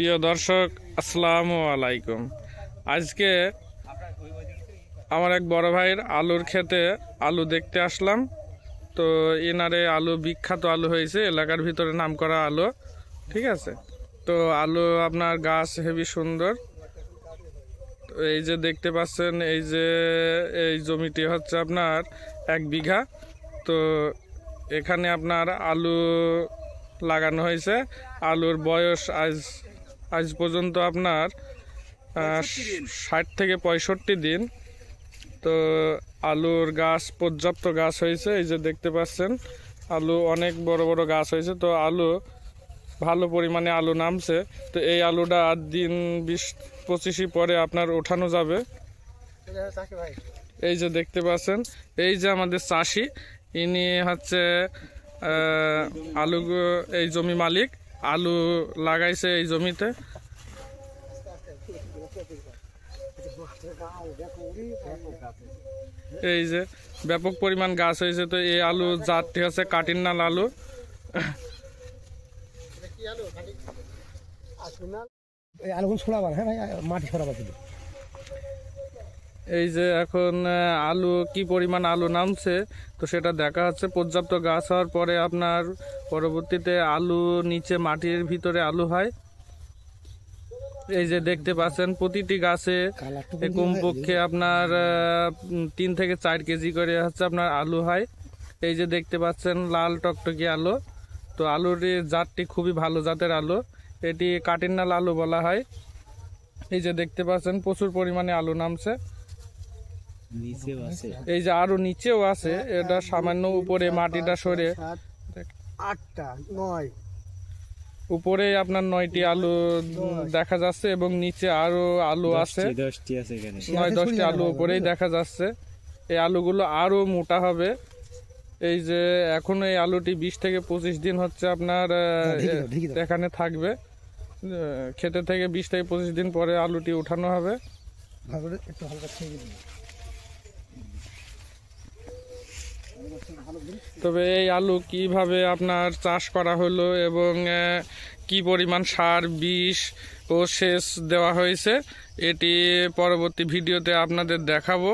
প্রিয় দর্শক, আসসালামু আলাইকুম। আজকে আমার এক বড় ভাইয়ের আলুর ক্ষেতে আলু দেখতে আসলাম। তো এনারে আলু বিখ্যাত আলু হয়েছে, এলাকার ভিতরে নাম করা আলু, ঠিক আছে। তো আলু আপনার গাছ হেবি সুন্দর। তো এই যে দেখতে পাচ্ছেন, এই জমিটি হচ্ছে আপনার 1 বিঘা। তো এখানে আপনার আলু লাগানো হয়েছে। আলুর বয়স আজ পর্যন্ত আপনার 60 থেকে 65 দিন। তো আলুর গাছ পর্যাপ্ত গাছ হয়েছে, এই যে দেখতে পাচ্ছেন আলু অনেক বড় বড় গাছ হয়েছে। তো আলু ভালো পরিমাণে আলু নামছে। তো এই আলুটা 8 দিন 20-25 পরে আপনার ওঠানো যাবে। এই যে দেখতে পাচ্ছেন, এই যে আমাদের চাষি, ইনি হচ্ছে আলু, এই জমি মালিক, আলু লাগাইছে এই জমিতে। এই যে ব্যাপক পরিমাণ গাছ হয়েছে। তো এই আলু জাতটি হচ্ছে কাটিন্নাল আলু। এই যে এখন আলু কি পরিমাণ আলু নামছে, তো সেটা দেখা হচ্ছে। পর্যাপ্ত গাছ হওয়ার পরে আপনার পরবর্তীতে আলু নিচে মাটির ভিতরে আলু হয়। এই যে দেখতে পাচ্ছেন প্রতিটি গাছে কমপক্ষে আপনার 3 থেকে 4 কেজি করে হচ্ছে আপনার আলু হয়। এই যে দেখতে পাচ্ছেন লাল টকটকি আলু। তো আলুর জাতটি খুবই ভালো জাতের আলু, এটি কাটিন্নাল আলু বলা হয়। এই যে দেখতে পাচ্ছেন প্রচুর পরিমাণে আলু নামছে। এই যে আরো নিচেও আছে, এটা সামান্য উপরে মাটিটা সরে 8টা 9 উপরে আপনার 9টি আলু দেখা যাচ্ছে এবং নিচে আরো আলু আছে, 9-10টি আলু উপরেই দেখা যাচ্ছে। এই আলুগুলো আরো মোটা হবে। এই যে এখন এই আলুটি 20 থেকে 25 দিন হচ্ছে আপনার এখানে থাকবে। খেতে থেকে 20 থেকে 25 দিন পরে আলুটি উঠানো হবে। তবে এই আলু কিভাবে আপনার চাষ করা হলো এবং কি পরিমাণ সার, বিষ ও সেচ দেওয়া হয়েছে, এটি পরবর্তী ভিডিওতে আপনাদের দেখাবো।